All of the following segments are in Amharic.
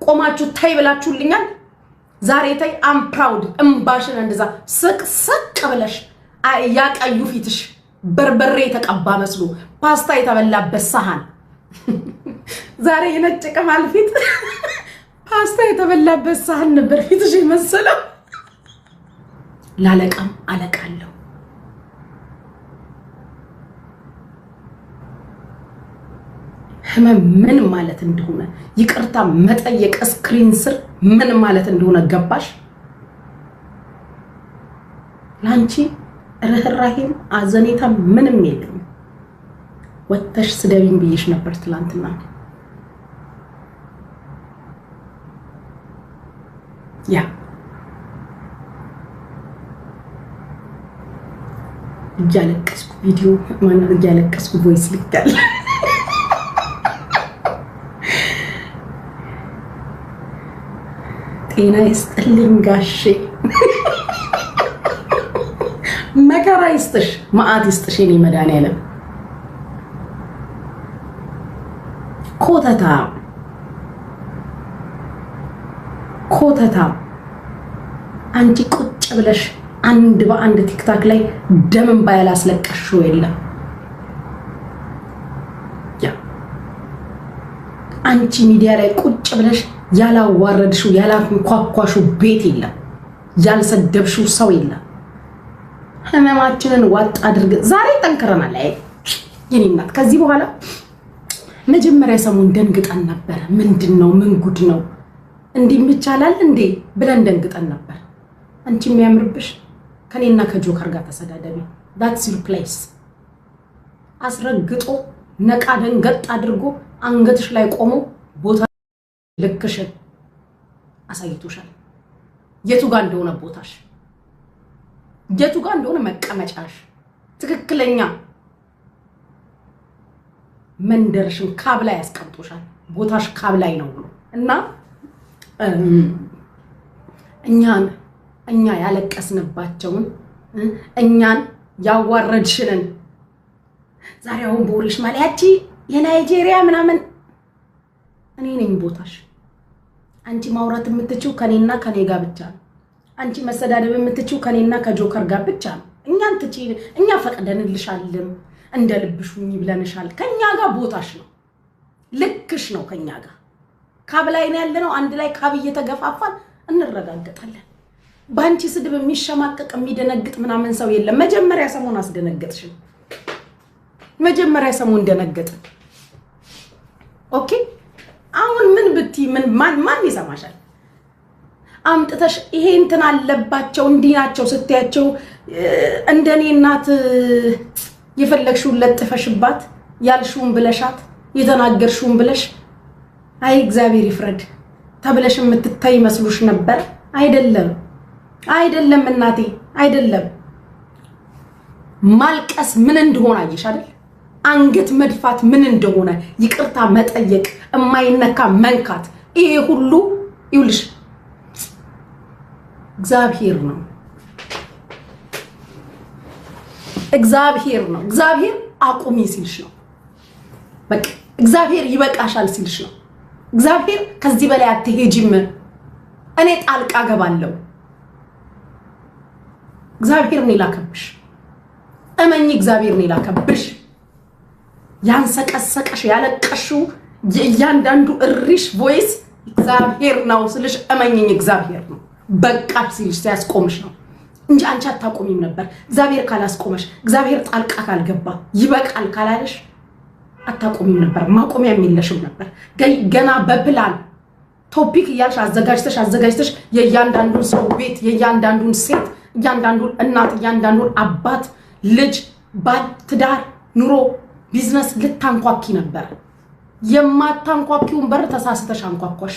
ቆማችሁ ታይ ብላችሁልኛል ዛሬ ታይ አም ፕራውድ እምባሽን እንደዛ ስቅ ብለሽ ያቀዩ ፊትሽ በርበሬ ተቀባ መስሎ ፓስታ የተበላበት ሳህን ዛሬ የነጭ ቅማል ፊት ፓስታ የተበላበት ሳህን ነበር ፊትሽ ይመስለው ላለቃም አለቃለሁ ምን ማለት እንደሆነ ይቅርታ መጠየቅ ስክሪን ስር ምን ማለት እንደሆነ ገባሽ ላንቺ ረህራሄም አዘኔታ ምንም የለም ወጥተሽ ስደቢን ብዬሽ ነበር ትላንትና ያ እያለቀስኩ ቪዲዮ ማን እያለቀስኩ ቮይስ ልካል ጤና ይስጥልኝ ጋሼ መከራ ይስጥሽ ማአት ይስጥሽ የኔ መድኃኒዓለም ኮተታ አንቺ ቁጭ ብለሽ አንድ በአንድ ቲክታክ ላይ ደምን ባያላስለቀሽው የለም ያ አንቺ ሚዲያ ላይ ቁጭ ብለሽ ያላዋረድሽው ያላንኳኳሽው ቤት የለም ያልሰደብሽው ሰው የለም ህመማችንን ዋጥ አድርገ ዛሬ ጠንከረናል አይ የኔ እናት ከዚህ በኋላ መጀመሪያ ሰሞን ደንግጠን ነበር ምንድነው ምን ጉድ ነው እንዲም ይቻላል እንዴ ብለን ደንግጠን ነበር አንቺ የሚያምርብሽ ከኔና ከጆከር ጋር ተሰዳደቢ that's your place አስረግጦ ነቃ ደንገጥ አድርጎ አንገትሽ ላይ ቆሞ ቦታ ልክሽን አሳይቶሻል የቱ ጋር እንደሆነ ቦታሽ የቱ ጋር እንደሆነ መቀመጫሽ ትክክለኛ መንደርሽን ካብ ላይ ያስቀምጦሻል ቦታሽ ካብ ላይ ነው እና እኛ ያለቀስንባቸውን እኛን ያዋረድሽንን ዛሬውን ቦሪሽ ማለያቺ የናይጄሪያ ምናምን እኔ ነኝ ቦታሽ አንቺ ማውራት የምትችው ከኔና ከኔ ጋር ብቻ ነው አንቺ መሰዳደብ የምትችው ከኔና ከጆከር ጋር ብቻ ነው እኛን ትጪ እኛ ፈቅደንልሻልም እንደ ልብሹኝ ብለንሻል ከኛ ጋር ቦታሽ ነው ልክሽ ነው ከኛ ጋር ካብ ላይ ነው ያለነው አንድ ላይ ካብ እየተገፋፋን እንረጋገጣለን ባንቺ ስድብ የሚሸማቀቅ የሚደነግጥ ምናምን ሰው የለም መጀመሪያ ሰሞን አስደነገጥሽ መጀመሪያ ሰሞን ደነገጠ ኦኬ አሁን ምን ብቲ ምን ማን ይሰማሻል አምጥተሽ ይሄ እንትን አለባቸው እንዲናቸው ስትያቸው እንደኔ እናት የፈለግሽውን ለጥፈሽባት ያልሽውን ብለሻት የተናገርሽውን ብለሽ አይ እግዚአብሔር ይፍረድ ተብለሽ የምትታይ መስሎሽ ነበር አይደለም እናቴ አይደለም ማልቀስ ምን እንደሆነ አየሽ አይደል አንገት መድፋት ምን እንደሆነ ይቅርታ መጠየቅ የማይነካ መንካት ይሄ ሁሉ ይውልሽ እግዚአብሔር እግዚአብሔር አቁሚ ሲልሽ ነው በቃ እግዚአብሔር ይበቃሻል ሲልሽ ነው እግዚአብሔር ከዚህ በላይ አትሄጂም እኔ ጣልቃ ገባለሁ እግዚአብሔር ነው ላከብሽ እመኚ እግዚአብሔር ነው ላከብሽ ያንሰቀሰቀሽ ያለቀሽው የእያንዳንዱ እሪሽ ቮይስ እግዚአብሔር ነው ስልሽ እመኚኝ እግዚአብሔር ነው በቃሽ ሲልሽ ሲያስቆምሽ ነው እንጂ አንቺ አታቆሚም ነበር እግዚአብሔር ካላስቆመሽ እግዚአብሔር ጣልቃ ካልገባ ይበቃል ካላለሽ አታቆሚም ነበር ማቆሚያ የሚለሽም ነበር ገና በፕላን ቶፒክ ያልሽ አዘጋጅተሽ የእያንዳንዱን ሰው ቤት የእያንዳንዱን ሴት እያንዳንዱን እናት እያንዳንዱን አባት ልጅ ባል ትዳር ኑሮ ቢዝነስ ልታንኳኪ ነበር የማታንኳኪውን በር ተሳስተሽ አንኳኳሽ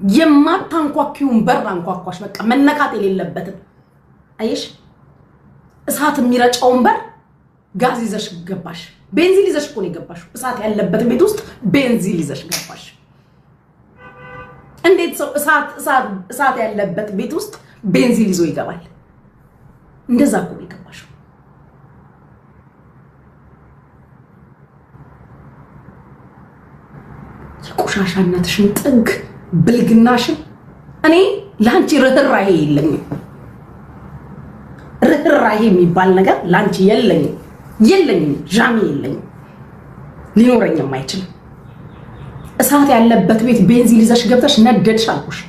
የማታንኳኪውን በር አንኳኳሽ በቃ መነካት የሌለበትን አይሽ እሳት የሚረጨውን በር ጋዝ ይዘሽ ገባሽ ቤንዚን ይዘሽ እኮ ነው የገባሽው እሳት ያለበት ቤት ውስጥ ቤንዚን ይዘሽ ገባሽ እንዴት ሰው እሳት ያለበት ቤት ውስጥ ቤንዚን ይዞ ይገባል እንደዛ እኮ ነው የገባሽው ቆሻሻነትሽን ጥግ ብልግናሽን እኔ ላንቺ ርህራሄ የለኝም። ርህራሄ የሚባል ነገር ላንቺ የለኝም ጃሚ የለኝም፣ ሊኖረኝም አይችልም። እሳት ያለበት ቤት ቤንዚን ይዘሽ ገብተሽ ነደድሽ አልኩሽ።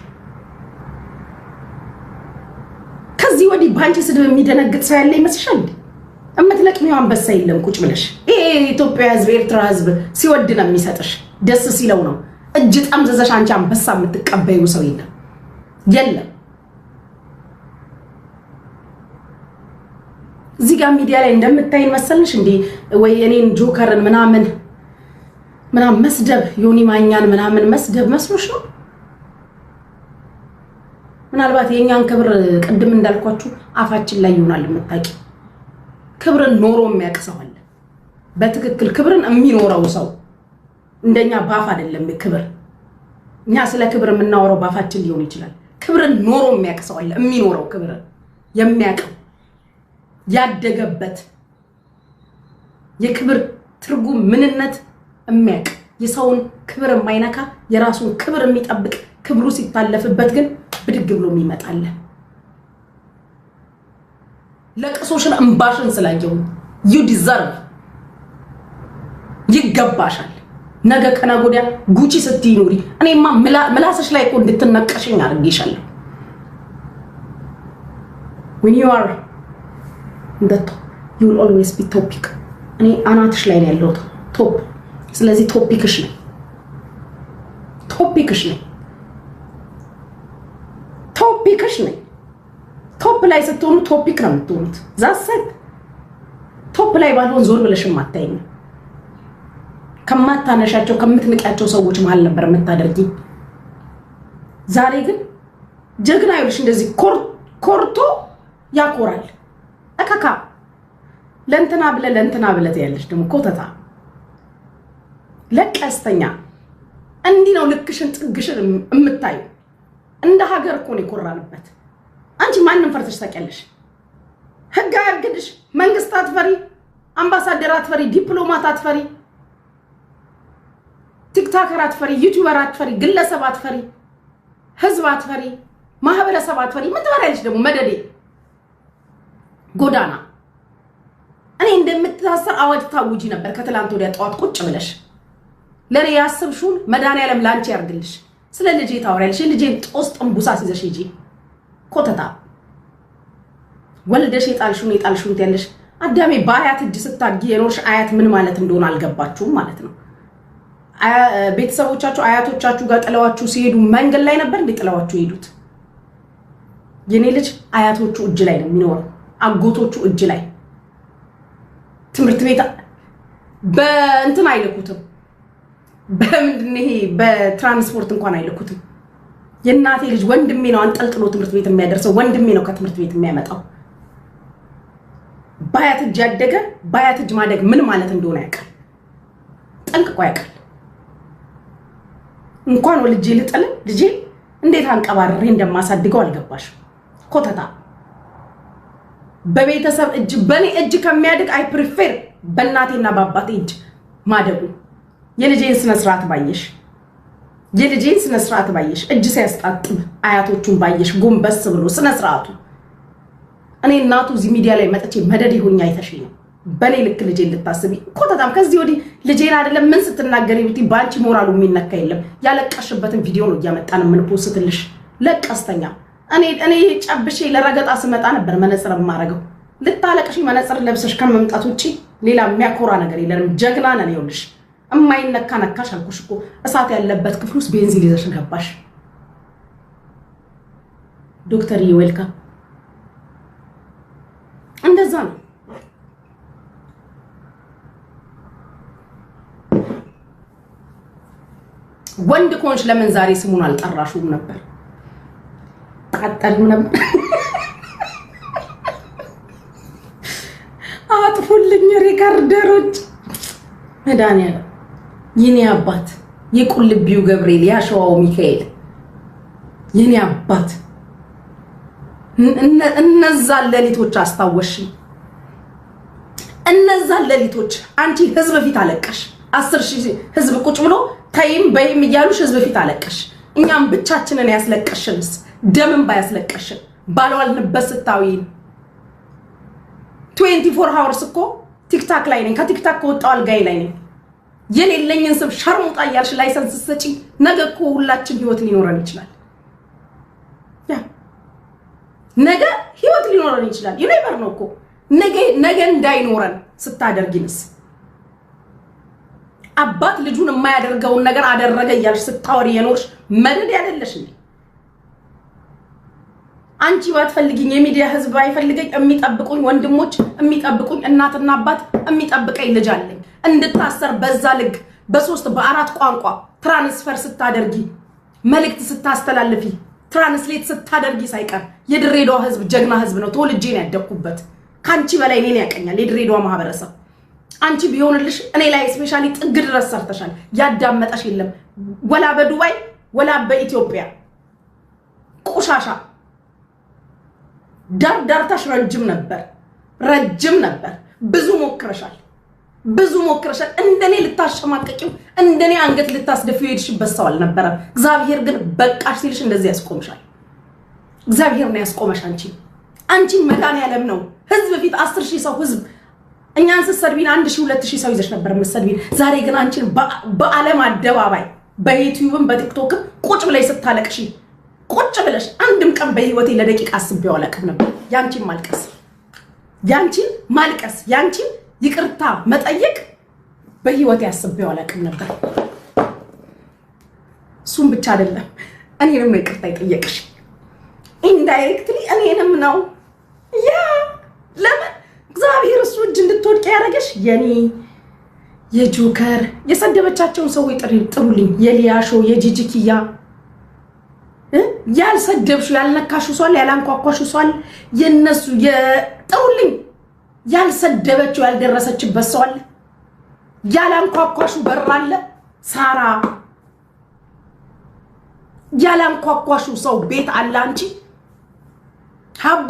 ከዚህ ወዲህ ባንቺ ስድብ የሚደነግጥ ሰው ያለ ይመስልሻል? እምትለቅሚው አንበሳ የለም ቁጭ ብለሽ። ይሄ ኢትዮጵያ ህዝብ ኤርትራ ህዝብ ሲወድ ነው የሚሰጥሽ፣ ደስ ሲለው ነው። እጅ ጠምዘዘሽ አንቺ አንበሳ የምትቀበዩ ሰው የለም። እዚህ ጋር ሚዲያ ላይ እንደምታይን መሰልሽ እንዴ? ወይ እኔን ጆከርን ምናምን መስደብ ዮኒ ማኛን ምናምን መስደብ መስሎሽ ነው? ምናልባት የኛን ክብር ቅድም እንዳልኳችሁ አፋችን ላይ ይሆናል የምታውቂ። ክብርን ኖሮ የሚያቅሰዋል። በትክክል ክብርን የሚኖረው ሰው እንደኛ ባፍ አይደለም። ክብር እኛ ስለ ክብር የምናወራው ባፋችን ሊሆን ይችላል። ክብርን ኖሮ የሚያቅሰዋል። የሚኖረው ክብርን የሚያቀው ያደገበት የክብር ትርጉም ምንነት የሚያቅ የሰውን ክብር የማይነካ የራሱን ክብር የሚጠብቅ ክብሩ ሲታለፍበት ግን ብድግ ብሎ የሚመጣለ ለቅሶሽን እንባሽን ስላየው you deserve ይገባሻል። ነገ ከነጎዲያ ጉቺ ስትይኑሪ እኔማ ምላስሽ ላይ እኮ እንድትነቀሽኝ አድርጌሻለሁ። when you are that you will always be topic እኔ አናትሽ ላይ ነው ያለሁት ቶፕ። ስለዚህ ቶፒክሽ ነኝ ቶፕ ላይ ስትሆኑ ቶፒክ ነው የምትሆኑት። ዛሰት ቶፕ ላይ ባልሆን ዞር ብለሽም አታይኝ። ከማታነሻቸው ከምትንቂያቸው ሰዎች መሃል ነበር የምታደርጊ። ዛሬ ግን ጀግና ይልሽ እንደዚህ ኮርቶ ያኮራል። አካካ ለእንትና ብለ ያለሽ ደግሞ ኮተታ ለቀስተኛ እንዲህ ነው ልክሽን ጥግሽን የምታዩ። እንደ ሀገር እኮ ነው የኮራንበት። አንቺ ማንንም ፈርተሽ ታውቂያለሽ? ህግ አያግድሽ፣ መንግስት አትፈሪ፣ አምባሳደር አትፈሪ፣ ዲፕሎማት አትፈሪ፣ ቲክቶከር አትፈሪ፣ ዩቲዩበር አትፈሪ፣ ግለሰብ አትፈሪ፣ ህዝብ አትፈሪ፣ ማህበረሰብ አትፈሪ። ምን ትፈሪያለሽ ደግሞ? መደዴ ጎዳና እኔ እንደምትታሰር አዋጅ ታውጂ ነበር ከትላንት ወዲያ ጠዋት ቁጭ ብለሽ። ለኔ ያስብሽውን መድኃኒዓለም ላንቺ ያርግልሽ። ስለ ልጄ ታወሪያለሽ። ልጄን ጦስ ጥንቡሳ ሲዘሽ ሂጂ ኮተታ። ወልደሽ የጣልሽውን ያለሽ አዳሜ በአያት እጅ ስታጊ የኖርሽ አያት ምን ማለት እንደሆነ አልገባችሁም ማለት ነው። ቤተሰቦቻችሁ አያቶቻችሁ ጋር ጥለዋችሁ ሲሄዱ መንገድ ላይ ነበር እንዴ ጥለዋችሁ ሄዱት? የኔ ልጅ አያቶቹ እጅ ላይ ነው የሚኖረው፣ አጎቶቹ እጅ ላይ። ትምህርት ቤት በእንትን አይልኩትም፣ በምንድን ይሄ በትራንስፖርት እንኳን አይልኩትም። የእናቴ ልጅ ወንድሜ ነው አንጠልጥሎ ትምህርት ቤት የሚያደርሰው፣ ወንድሜ ነው ከትምህርት ቤት የሚያመጣው። ባያት እጅ ያደገ ባያት እጅ ማደግ ምን ማለት እንደሆነ ያውቃል፣ ጠንቅቆ ያውቃል። እንኳን ወልጄ ልጥል ልጄ እንዴት አንቀባርሬ እንደማሳድገው አልገባሽ ኮተታ። በቤተሰብ እጅ በኔ እጅ ከሚያድግ አይ ፕሪፌር በእናቴና በአባቴ እጅ ማደጉ። የልጄን ስነ ስርዓት ባየሽ እጅ ሲያስጣጥብ አያቶቹን ባየሽ ጎንበስ ብሎ ስነ ስርዓቱ። እኔ እናቱ እዚህ ሚዲያ ላይ መጥቼ መደድ ይሁኛ አይተሽኝ ነው በኔ ልክ ልጄን ልታስቢ ኮተታም። ከዚህ ወዲህ ልጄን አይደለም ምን ስትናገሪ ብቲ ባንቺ ሞራሉ የሚነካ የለም። ያለቀሽበትን ቪዲዮ ነው እያመጣን ምን ፖስትልሽ ለቀስተኛ። እኔ ጨብሼ ለረገጣ ስመጣ ነበር መነጽር ማረገው። ልታለቅሽ መነጽር ለብሰሽ ከመምጣት ውጪ ሌላ የሚያኮራ ነገር የለንም። ጀግና ነን። ይኸውልሽ እማይነካ ነካሽ አልኩሽ እኮ። እሳት ያለበት ክፍል ውስጥ ቤንዚን ይዘሽ ገባሽ። ዶክተር ዌልካም። እንደዛ ነው። ወንድ ኮንሽ ለምን ዛሬ ስሙን አልጠራሽውም ነበር? ተቃጠልም ነበር። አጥፉልኝ ሪካርደሮች። መድኃኒዓለም የኔ አባት የቁልቢው ገብርኤል ያሸዋው ሚካኤል የኔ አባት እነዛ ሌሊቶች አስታወሽኝ። እነዛ ሌሊቶች አንቺ ህዝብ ፊት አለቀሽ። 10,000 ህዝብ ቁጭ ብሎ ታይም በይም እያሉሽ ህዝብ ፊት አለቀሽ እኛም ብቻችንን ያስለቀሽንስ ደምን ባያስለቀሽን ባልዋልንበት ስታዊን 24 hours እኮ ቲክታክ ላይ ነኝ ከቲክታክ ከወጣው አልጋይ ላይ ነኝ የሌለኝን ስም ሸርሙጣ ያልሽ ላይሰንስ ሰጪ ነገ እኮ ሁላችን ህይወት ሊኖረን ይችላል ያ ነገ ህይወት ሊኖረን ይችላል ይነበር ነው እኮ ነገ እንዳይኖረን ስታደርጊንስ አባት ልጁን የማያደርገው ነገር አደረገ ያልሽ ስታወሪ የኖርሽ መደድ ያደለሽ እንዴ አንቺ ባትፈልጊኝ የሚዲያ ህዝብ አይፈልገኝ የሚጠብቁኝ ወንድሞች የሚጠብቁኝ እናትና አባት የሚጠብቀኝ ልጅ አለኝ እንድታሰር በዛ ልግ በ3 በ4 ቋንቋ ትራንስፈር ስታደርጊ መልእክት ስታስተላልፊ ትራንስሌት ስታደርጊ ሳይቀር የድሬዳዋ ህዝብ ጀግና ህዝብ ነው ተወልጄ ነው ያደኩበት ካንቺ በላይ እኔን ያቀኛል የድሬዳዋ ማህበረሰብ አንቺ ቢሆንልሽ እኔ ላይ ስፔሻሊ ጥግ ድረስ ሰርተሻል ያዳመጠሽ የለም ወላ በዱባይ ወላ በኢትዮጵያ ቆሻሻ ዳርዳርታሽ ረጅም ነበር ብዙ ሞክረሻል እንደኔ ልታሸማቀቂው እንደኔ አንገት ልታስደፊው ሄድሽበት ሰው አልነበረም እግዚአብሔር ግን በቃሽ ሲልሽ እንደዚህ ያስቆምሻል እግዚአብሔር ነው ያስቆመሽ አንቺ መዳን ያለም ነው ህዝብ ፊት 10000 ሰው ህዝብ እኛን ሰሰርቢን 1000 2000 ሰው ይዘሽ ነበር መስሰርቢን ዛሬ ግን አንቺን በዓለም አደባባይ በዩቲዩብም በቲክቶክም ቁጭ ብለሽ ስታለቅሺ ቁጭ ብለሽ አንድም ቀን በህይወቴ ለደቂቃ አስቤው አላውቅም ነበር ያንቺን ማልቀስ ያንቺን ይቅርታ መጠየቅ በህይወቴ አስቤው አላውቅም ነበር እሱም ብቻ አይደለም እኔንም ነው ይቅርታ ይጠየቅሽ ኢንዳይሬክትሊ እኔንም ነው ያ ለምን እግዚአብሔር እሱ እጅ እንድትወድቅ ያደረገሽ የኔ የጆከር የሰደበቻቸውን ሰዎች ጥሩልኝ የሊያሾ የጂጂኪያ ያልሰደብሹ ያልነካሹ ሷል ያላንኳኳሹ ሷል የነሱ የጥሩልኝ ያልሰደበችው ያልደረሰችበት ሰው አለ ያላንኳኳሹ በራለ ሳራ ያላንኳኳሹ ሰው ቤት አለ አንቺ ሀቡ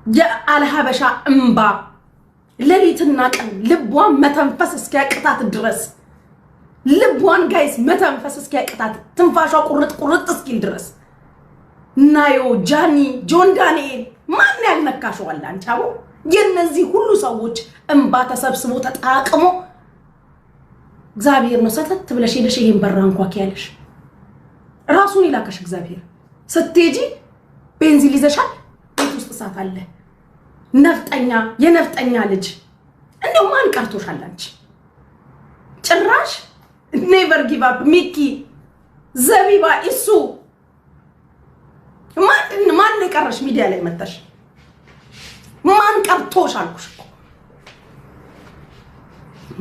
የአልሀበሻ እንባ ለሊትና ቀን ልቧን መተንፈስ እስኪያቅታት ድረስ ልቧን ጋይስ መተንፈስ እስኪያቅታት ትንፋሿ ቁርጥ እስኪል ድረስ ናዮ ጃኒ ጆን ዳንኤል ማን ያልነካሽው አለ አንቺ አቦ የነዚህ ሁሉ ሰዎች እንባ ተሰብስቦ ተጣቅሞ እግዚአብሔር ነው ሰተት ብለሽ ሄደሽ ይሄን በራንኳክ ያለሽ ራሱን ይላከሽ እግዚአብሔር ስትሄጂ ቤንዚን ይዘሻል ቤት ውስጥ እሳት አለ የነፍጠኛ ልጅ እንደው ማን ቀርቶሻል አንቺ ጭራሽ ኔቨር ጊቭ አፕ ሚኪ ዘቢባ እሱ ማን የቀረሽ ሚዲያ ላይ መጣሽ ማን ቀርቶሽ አልኩሽ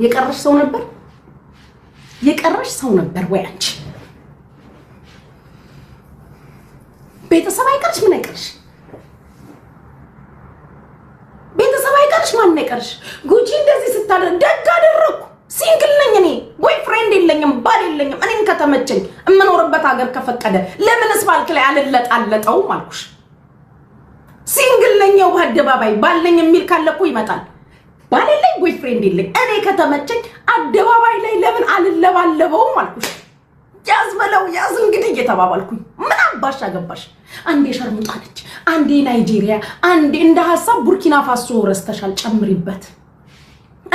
የቀረሽ ሰው ነበር ወይ አንቺ ቤተሰብ አይቀርሽ ምን አይቀርሽ ቤተሰብ አይቀርሽ ማን አይቀርሽ ጉጂ እንደዚህ ስታደርግ ደግ አደረኩ ሲንግል ነኝ እኔ ቦይ ፍሬንድ የለኝም ባል የለኝም እኔን ከተመቸኝ እምኖርበት ሀገር ከፈቀደ ለምንስ ባልክ ላይ አልለጣለጠው ማልኩሽ ሲንግል ነኝ ያው በአደባባይ ባልኝ የሚል ካለኩ ይመጣል ባል የለኝ ቦይ ፍሬንድ የለኝ እኔ ከተመቸኝ አደባባይ ላይ ለምን አልለባለበው ማልኩሽ ያዝ እንግዲህ እየተባባልኩኝ ምን አባሽ አገባሽ አንዴ ሸርሙጣ ነች አንዴ ናይጄሪያ አንዴ እንደ ሐሳብ ቡርኪና ፋሶ ረስተሻል ጨምሪበት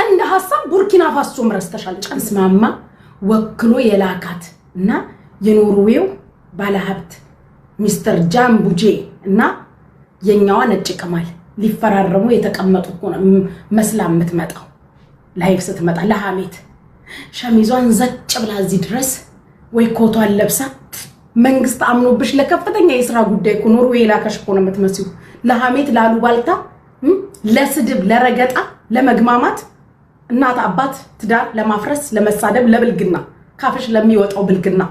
እንደ ሐሳብ ቡርኪና ፋሶ ረስተሻል ጨምስማማ ወክሎ የላካት እና የኖርዌው ባለሀብት ሚስተር ጃምቡጄ እና የኛዋ ነጭ ቅማል ሊፈራረሙ የተቀመጡ መስላ የምትመጣው ላይፍ ስትመጣ ለሐሜት ሸሚዟን ዘጭ ብላ እዚህ ድረስ ወይ ኮቷን ለብሳ መንግስት አምኖብሽ ለከፍተኛ የሥራ ጉዳይ ኖርዌይ ላካሽ ሆነ የምትመስዩ ለሐሜት ላሉባልታ ለስድብ ለረገጣ ለመግማማት እናት አባት ትዳር ለማፍረስ ለመሳደብ ለብልግና ካፍሽ ለሚወጣው ብልግና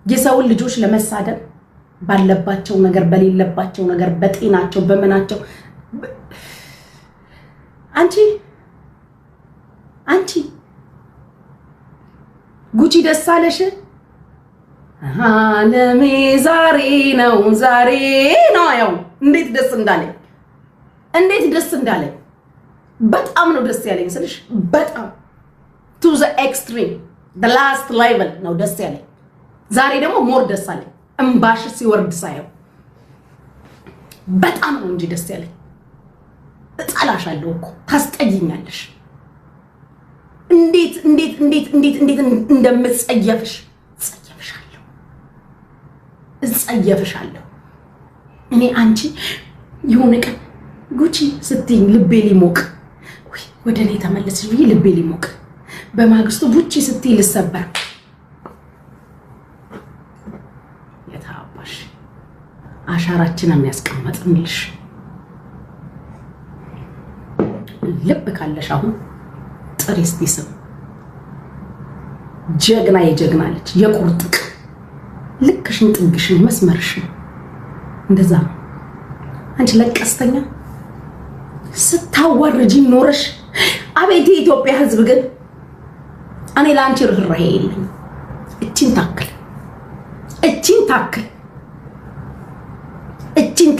የሰውን ልጆች ለመሳደብ ባለባቸው ነገር በሌለባቸው ነገር በጤናቸው በመናቸው አንቺ ጉቺ ደሳለሽ አለሜ ዛሬ ነው ያው እንዴት ደስ እንዳለኝ በጣም ነው ደስ ያለኝ ስልሽ በጣም to the extreme the last level ነው ደስ ያለኝ ዛሬ ደግሞ ሞር ደስ አለኝ እንባሽ ሲወርድ ሳይው በጣም ነው እንጂ ደስ ያለኝ እጣላሻለሁ እኮ ታስጠይኛለሽ እንዴት እንደምትጸየፍሽ እጸየፍሻለሁ እኔ አንቺ የሆነ ቀን ጉቺ ስትኝ ልቤ ሊሞቅ ወይ ወደኔ ተመለስሽ ብዬ ልቤ ሊሞቅ በማግስቱ ጉቺ ስትይ ልሰበር የታባሽ አሻራችንን ያስቀመጥንልሽ ልብ ካለሽ አሁን ጥሪስቲ ስም ጀግና የጀግና ልጅ የቁርጥቅ ልክሽን ጥግሽን መስመርሽን እንደዛ ነው አንቺ ለቀስተኛ ስታዋርጂ ኖርሽ አቤት የኢትዮጵያ ህዝብ ግን እኔ ላንቺ ርህራሄ የለኝ እቺን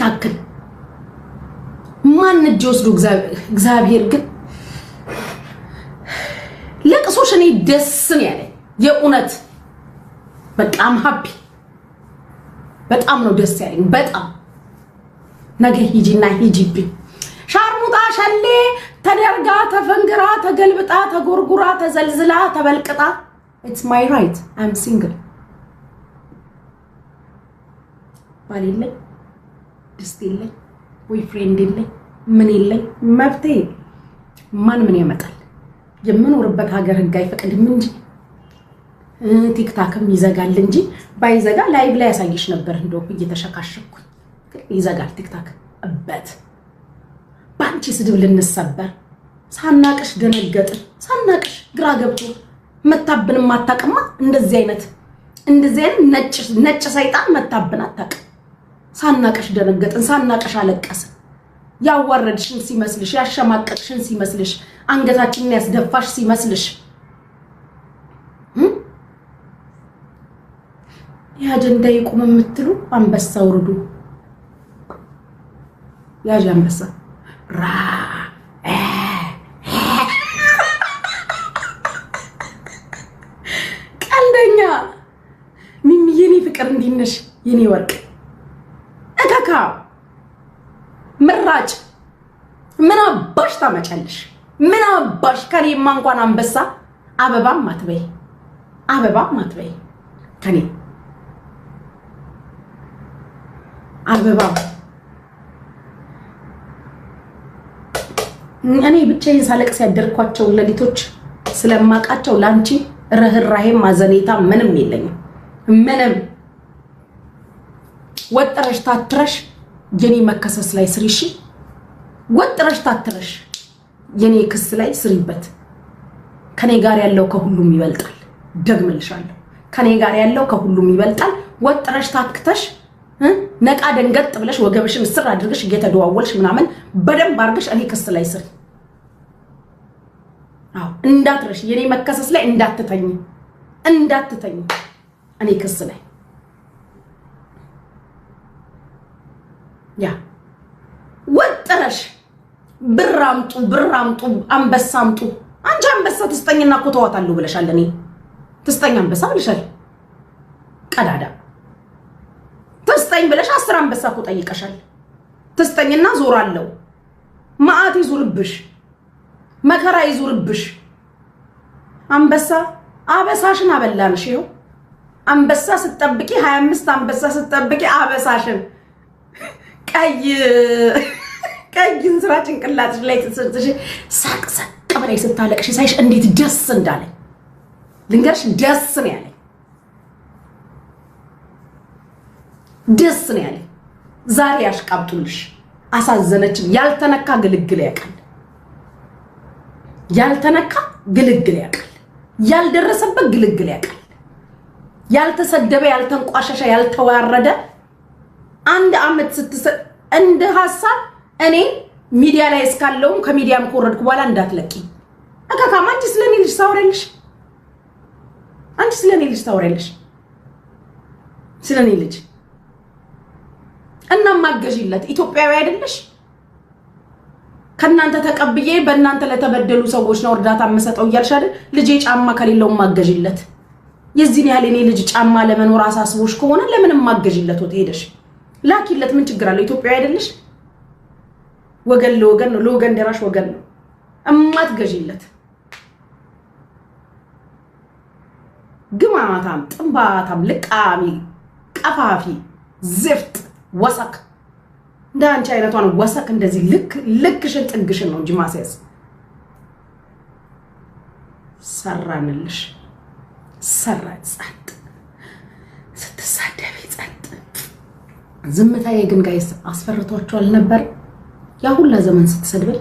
ታክል ማን እጅ ወስዶ እግዚአብሔር ግን ለቅሶሽ እኔ ደስ ነው ያለኝ የእውነት በጣም ሃፒ በጣም ነው ደስ ያለኝ በጣም ነገ ሂጂና ሂጂብኝ ሻርሙጣ ሸሌ ተደርጋ ተፈንግራ ተገልብጣ ተጎርጉራ ተዘልዝላ ተበልቅጣ it's my right I'm single ባሌለኝ ድስት የለኝ ቦይፍሬንድ የለኝ ምን የለኝ መብቴ ማን ምን ያመጣል የምኖርበት ሀገር ህግ አይፈቅድም እንጂ ቲክታክም ይዘጋል እንጂ ባይዘጋ ላይቭ ላይ ያሳይሽ ነበር እንደው እየተሸካሸኩ ይዘጋል ቲክታክ አበት ባንቺ ስድብ ልንሰበር ሳናቅሽ ደነገጥን ሳናቅሽ ግራ ገብቶ መታብን ማታቀማ እንደዚህ አይነት ነጭ ሰይጣን መታብን አታቀ ሳናቅሽ ደነገጥን ሳናቅሽ አለቀስን ያዋረድሽን ሲመስልሽ ያሸማቀቅሽን ሲመስልሽ አንገታችንን ያስደፋሽ ሲመስልሽ ያጀንዳ ይቁም የምትሉ አንበሳ ወርዱ ያጀ አንበሳ ራ ቀልደኛ ሚሚ የኔ ፍቅር እንዲነሽ የኔ ወርቅ እከካ ምራጭ ምን አባሽ ታመጫለሽ ምን አባሽ ከኔማ እንኳን አንበሳ አበባም አትበይ ከኔ አበባ እኔ ብቻዬን ሳለቅስ ያደርኳቸው ለሊቶች ስለማቃቸው ላንቺ ረህራሄም ማዘኔታ ምንም የለኝም ምንም ወጥረሽ ታትረሽ የኔ መከሰስ ላይ ስሪሽ ወጥረሽ ታትረሽ የኔ ክስ ላይ ስሪበት ከኔ ጋር ያለው ከሁሉም ይበልጣል ደግምልሻለሁ ከኔ ጋር ያለው ከሁሉም ይበልጣል ወጥረሽ ታክተሽ ነቃ ደንገጥ ብለሽ ወገብሽን ስር አድርገሽ እየተደዋወልሽ ምናምን በደንብ አርገሽ እኔ ክስ ላይ ስሪ አው እንዳትረሽ የኔ መከሰስ ላይ እንዳትተኝ እኔ ክስ ላይ ያ ወጥረሽ ብራምጡ አንበሳምጡ አንቺ አንበሳ ትስጠኝና እኮ ተዋታለሁ ብለሻል እኔ ትስጠኝ አንበሳ ብለሻል ቀዳዳ ትስጠኝ ብለሽ 10 አንበሳ እኮ ጠይቀሻል ትስጠኝና ዞራለሁ ማአት ይዙርብሽ መከራ ይዙርብሽ አንበሳ አበሳሽን አበላንሽ ይኸው አንበሳ ስትጠብቂ 25 አንበሳ ስትጠብቂ አበሳሽን ቀይን ስራ ጭንቅላትሽ ላይ ተሰጥሽ ሳቅሳቅ በላይ ስታለቅሽ ሳይሽ እንዴት ደስ እንዳለኝ ልንገርሽ ደስ ነው ያለኝ ደስ ነው ያለኝ ዛሬ ያሽቃብጡልሽ አሳዘነች ያልተነካ ግልግል ያቀል ያልደረሰበት ግልግል ያቀል ያልተሰደበ ያልተንቋሸሸ ያልተዋረደ አንድ አመት ስትሰጥ እንደ ሐሳብ እኔ ሚዲያ ላይ እስካለውም ከሚዲያም ኮረድኩ በኋላ እንዳትለቂ አካካማ አንቺ ስለኔ ልጅ ታወሪልሽ ስለኔ ልጅ እና ማገዥለት ኢትዮጵያዊ አይደለሽ ከናንተ ተቀብዬ በእናንተ ለተበደሉ ሰዎች ነው እርዳታ መሰጠው እያልሽ አይደል? ልጄ ጫማ ከሌለው ማገዥለት የዚህን ያህል እኔ ልጅ ጫማ ለመኖር አሳስቦሽ ከሆነ ለምንም ማገዥለት ወጥ ሄደሽ ላኪለት። ምን ችግር አለው? ኢትዮጵያ አይደለሽ? ወገን ለወገን ነው፣ ለወገን ደራሽ ወገን ነው። እማትገዥለት ግማታም ጥንባታም ልቃሚ ቀፋፊ ዝፍጥ ወሰክ እንዳንቺ አይነቷን ወሰክ እንደዚህ ልክሽን ጥግሽን ነው እንጂ ማስያዝ ሰራንልሽ ሰራን ጸጥ ስትሳደቢ ጸጥ ዝምታዬ ግን ጋይስ አስፈርቷቸዋል ነበር ያ ሁላ ዘመን ስትሰድበኝ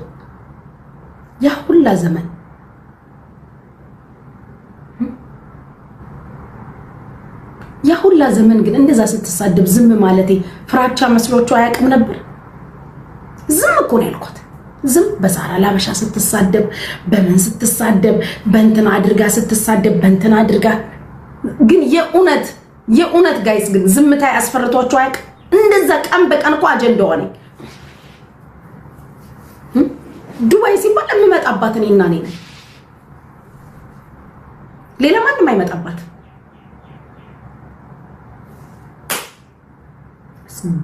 ያ ሁላ ዘመን ያ ሁላ ዘመን ግን እንደዛ ስትሳደብ ዝም ማለቴ ፍራቻ መስሎቹ አያቅም ነበር ዝም እኮ ነው ያልኳት ዝም በሳራ ላበሻ ስትሳደብ በመን ስትሳደብ በእንትና አድርጋ ስትሳደብ በእንትና አድርጋ ግን የኡነት ጋይስ ግን ዝምታ ያስፈርቷቸው አያቅ እንደዛ ቀን በቀን እኮ አጀንዳ ሆነ ዱባይ ሲባል የምመጣባት እኔና ነኝ ሌላ ማንም አይመጣባት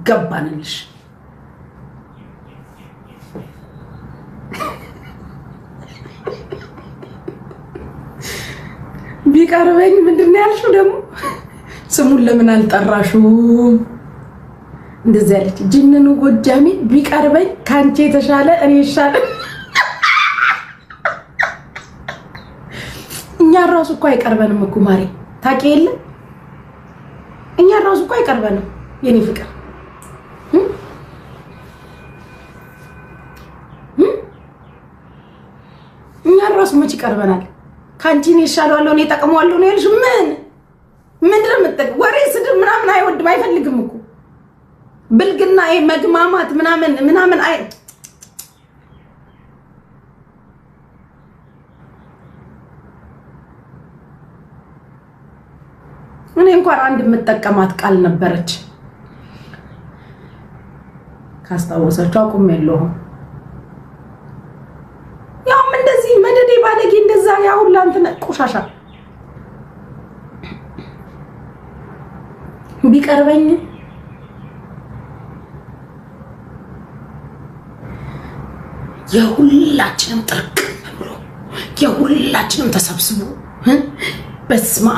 ገባንልሽ ቢቀርበኝ ምንድነው ያልሽው ደግሞ ስሙን ለምን አልጠራሽው እንደዚህ ያለች ጅንኑ ጎጃሚ ቢቀርበኝ ካንቺ የተሻለ እኔ ይሻለ እኛ ራሱ እኮ አይቀርበንም እኮ ማሪ ታውቂ የለ እኛ ራሱ እኮ አይቀርበንም የኔ ፍቅር እኛ ራሱ መች ይቀርበናል ካንቺ ነው ይሻላልው ነው ተጠቅመዋለሁ ነው ያልሽ ምን ድረምጠቅ ወሬ ስድብ ምናምን አይወድም አይፈልግም እኮ ብልግና መግማማት ምናምን አይ እኔ እንኳን አንድ የምጠቀማት ቃል ነበረች ካስታወሳችሁ አቁም ያለው ያው እንደዚህ መደዴ ባለጌ እንደዛ ያው ላንተ ቆሻሻ ቢቀርበኝ የሁላችንም ጥርቅ ብሎ የሁላችንም ተሰብስቦ በስማ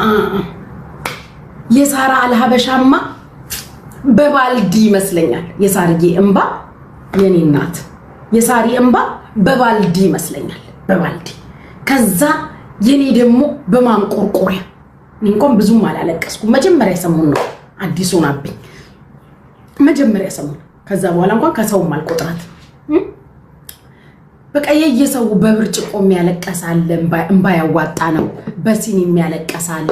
የሳራ አልሀበሻማ በባልዲ ይመስለኛል የሳርዬ እንባ የኔ እናት የሳሪ እንባ በባልዲ ይመስለኛል በባልዲ ከዛ የኔ ደግሞ በማንቆርቆሪያ እንኳን ብዙም አላለቀስኩ መጀመሪያ ሰሞን ነው አዲሱን አብኝ መጀመሪያ ሰሞን ከዛ በኋላ እንኳን ከሰውም አልቆጥራት በቃ የየሰው በብርጭቆ የሚያለቀሳል እንባ ያዋጣ ነው በሲኒ የሚያለቀሳል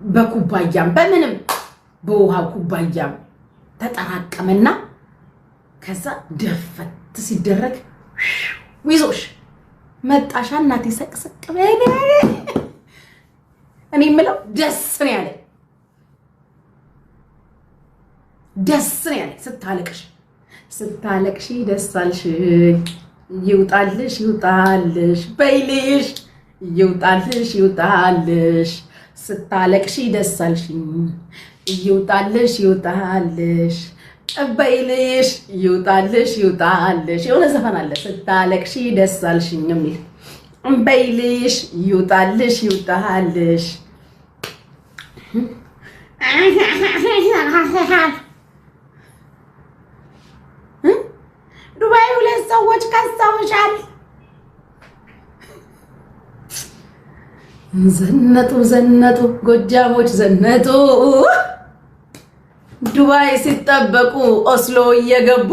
በኩባያም በምንም በውሃ ኩባያም ተጠራቀመና ከዛ ደፈት ሲደረግ ዊዞሽ መጣሻ እናቴ ሰቅሰቅ በኔ እኔ ምለው ደስ ነው ያለ ስታለቅሽ ደስታልሽ ይውጣልሽ በይልሽ ይውጣልሽ ስታለቅሽ ደስታልሽ ይውጣልሽ በይልሽ ይውጣልሽ የሆነ ዘፈን አለ ስታለቅሽ ደስታልሽ የሚል በይልሽ ይውጣልሽ ዱባይ ሁለት ሰዎች ከሰውሻል ዘነጡ ጎጃሞች ዘነጡ ዱባይ ሲጠበቁ ኦስሎ እየገቡ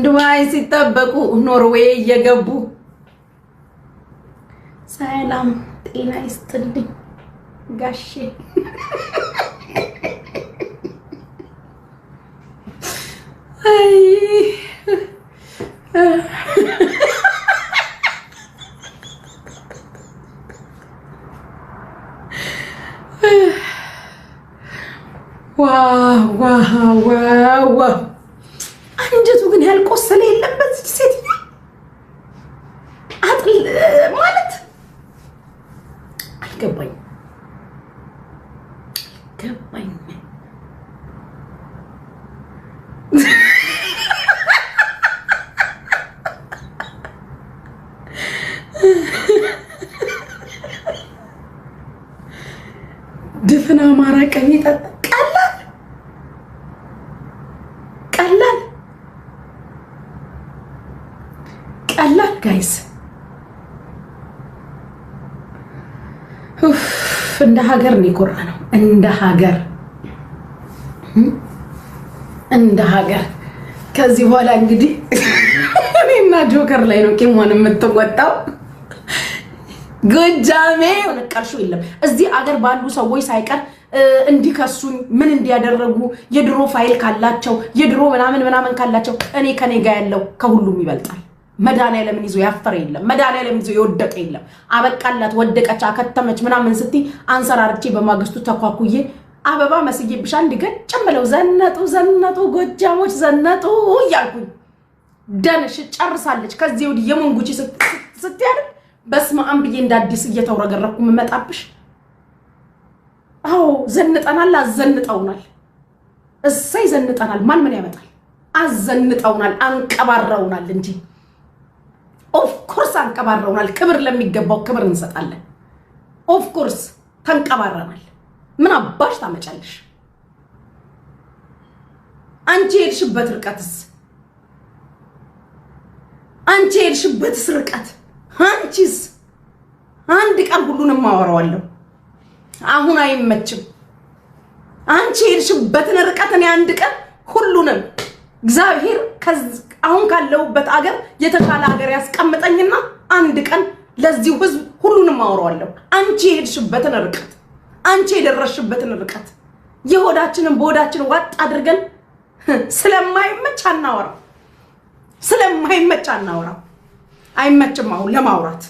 ዱባይ ሲጠበቁ ኖርዌይ እየገቡ ሰላም ጤና ይስጥልኝ ጋሼ አይ ዋው አንጀቱ ግን ያልቆሰለ የለበት ድፍን አማራ ቀን ይጠጣ ቀላል ቀላል ቀላል ጋይስ እንደ ሀገር ነው የቆራነው እንደ ሀገር ከዚህ በኋላ እንግዲህ እኔና ጆከር ላይ ነው ቂሟን የምትወጣው ጎጃሜ ወነቀርሹ የለም እዚህ አገር ባሉ ሰዎች ሳይቀር እንዲከሱኝ ምን እንዲያደርጉ የድሮ ፋይል ካላቸው የድሮ ምናምን ካላቸው እኔ ከኔ ጋር ያለው ከሁሉም ይበልጣል መድኃኒዓለምን ይዞ ያፈረ የለም መድኃኒዓለምን ይዞ የወደቀ የለም አበቃላት ወደቀች አከተመች ምናምን ስቲ አንሰራርቼ በማግስቱ ተኳኩዬ አበባ መስዬብሽ አንድ ገን ጨምለው ዘነጡ ጎጃሞች ዘነጡ ያልኩኝ ደንሽ ጨርሳለች ከዚህ ወዲህ የሙንጉቺ ስትያድ በስመ አብ ብዬ እንዳዲስ እየተወረገረኩ መጣብሽ አዎ ዘንጠናል አዘንጠውናል እሰይ ዘንጠናል ማን ያመጣል አዘንጠውናል አንቀባረውናል እንጂ ኦፍ ኮርስ አንቀባረውናል ክብር ለሚገባው ክብር እንሰጣለን ኦፍ ኮርስ ተንቀባረናል ምን አባሽ ታመጫለሽ አንቺ ሄድሽበት ርቀትስ አንቺ ሄድሽበት ርቀት አንቺስ አንድ ቀን ሁሉንም ማወራዋለሁ አሁን አይመችም አንቺ ሄድሽበት ርቀት እኔ አንድ ቀን ሁሉንም እግዚአብሔር አሁን ካለውበት አገር የተሻለ አገር ያስቀምጠኝና አንድ ቀን ለዚህ ህዝብ ሁሉንም ማወራዋለሁ አንቺ ሄድሽበት ርቀት አንቺ የደረሽበት ርቀት የሆዳችንን በሆዳችን ዋጥ አድርገን ስለማይመች አናወራ አይመችም አሁን ለማውራት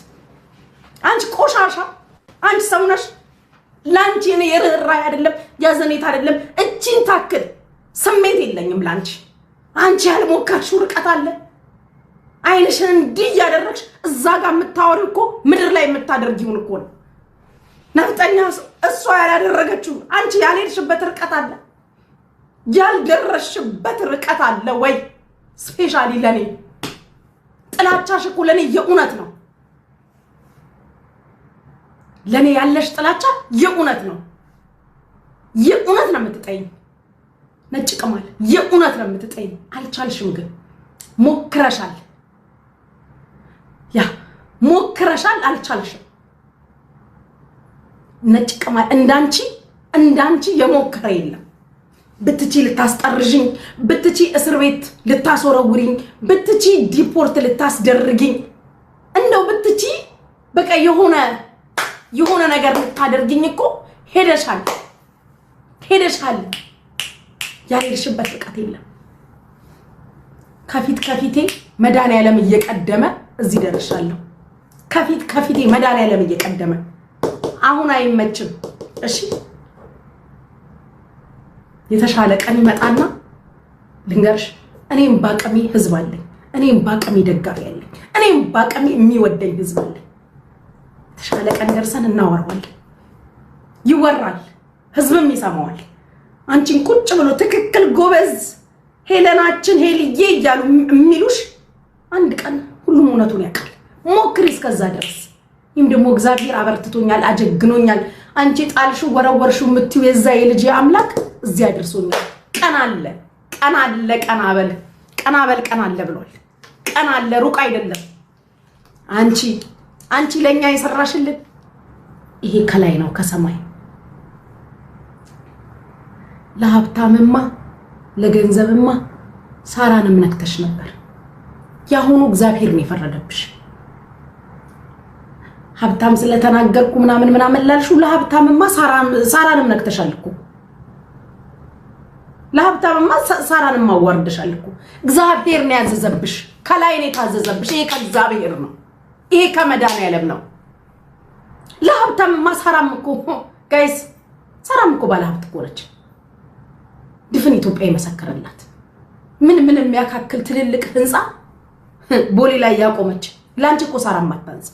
አንቺ ቆሻሻ አንቺ ሰውነሽ ላንቺ እኔ የርህራይ አይደለም ያዘኔት አይደለም እቺን ታክል ስሜት የለኝም ላንቺ አንቺ ያልሞከርሽው ርቀት አለ አይንሽን እንዲህ ያደረግሽ እዛ ጋር የምታወሪው እኮ ምድር ላይ የምታደርጊውን እኮ ነው ነፍጠኛ እሷ ያላደረገችው አንቺ ያልሄድሽበት ርቀት አለ ያልደረሽበት ርቀት አለ ወይ ስፔሻሊ ለኔ ጥላቻሽ እኮ ለኔ የእውነት ነው ለኔ ያለሽ ጥላቻ የእውነት ነው የምትጠይኝ ነጭ ቅማል የእውነት ነው የምትጠይኝ አልቻልሽም ግን ሞክረሻል አልቻልሽም ነጭ ቅማል እንዳንቺ የሞከረ የለም ብትቺ ልታስጠርዥኝ ብትቺ እስር ቤት ልታስወረውሪኝ ብትቺ ዲፖርት ልታስደርግኝ እንደው ብትቺ በቃ የሆነ ነገር ልታደርግኝ እኮ ሄደሻል ያልሽበት ርቀት የለም ከፊቴ መድኃኒዓለም እየቀደመ እዚህ ደርሻለሁ ከፊቴ መድኃኒዓለም እየቀደመ አሁን አይመችም እሺ የተሻለ ቀን ይመጣና ልንገርሽ እኔም ባቀሚ ህዝብ አለኝ እኔም ባቀሚ ደጋፊ አለኝ እኔም ባቀሚ የሚወደኝ ህዝብ አለኝ የተሻለ ቀን ደርሰን እናወራዋለን ይወራል ህዝብም ይሰማዋል አንቺን ቁጭ ብሎ ትክክል ጎበዝ ሄለናችን ሄልዬ እያሉ የሚሉሽ አንድ ቀን ሁሉም እውነቱን ያውቃል ሞክሪ እስከዛ ድረስ ይም ደግሞ እግዚአብሔር አበርትቶኛል አጀግኖኛል አንቺ ጣልሹ ወረወርሹ ምትዩ የዛ የልጅ አምላክ እዚያ አድርሶኛል ቀን አለ ብሏል ቀን አለ ሩቅ አይደለም አንቺ ለኛ የሰራሽልን ይሄ ከላይ ነው ከሰማይ ለሀብታምማ ለገንዘብማ ሳራንም ነክተሽ ነበር ያሁኑ እግዚአብሔር ነው የፈረደብሽ ሀብታም ስለተናገርኩ ምናምን ላልሹ ለሀብታምማ ሳራንም ነክተሻል እኮ ለሀብታምማ ሳራንም ማዋርደሻል እኮ እግዚአብሔር ነው ያዘዘብሽ ከላይ ነው የታዘዘብሽ ይሄ ከእግዚአብሔር ነው ይሄ ከመድኃኒዓለም ነው ለሀብታምማ ሳራም እኮ ጋይስ ሳራም እኮ ባለሀብት እኮ ነች ድፍን ኢትዮጵያ ይመሰከረላት ምን የሚያካክል ትልልቅ ህንጻ ቦሌ ላይ ያቆመች ላንቺ እኮ ሳራም አታንስ